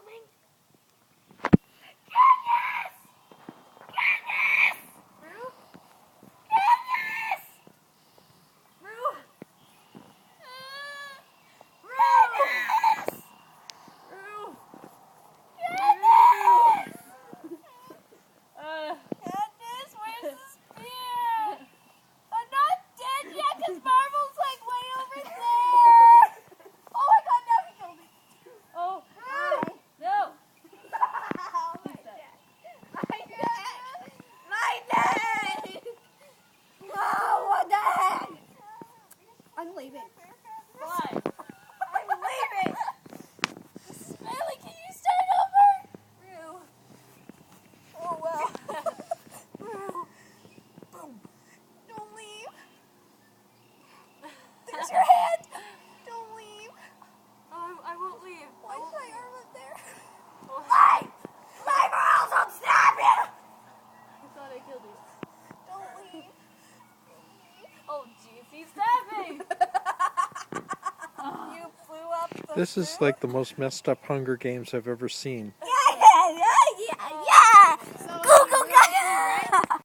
coming. Candace! Candace! Rue? Candace! Rue? Candace! Rue? Candace! Candace, where's the spear? I'm not dead yet because Marvel's like way over there. Oh my god, now he killed me. Oh, no. Oh my dad. My dad. My dad. Oh, what the heck? I'm leaving. Why? I'm leaving. Smiley, can you start over? Rue. Oh, well. Rue. Boom. Don't leave. There's your hand. Don't leave. Oh, I won't leave. Why is my arm up there? Wait! Leave or else I'll stab you! I thought I killed you. Don't leave. Oh, jeez, he's stabbing! You flew up the This is like the most messed up Hunger Games I've ever seen. Yeah!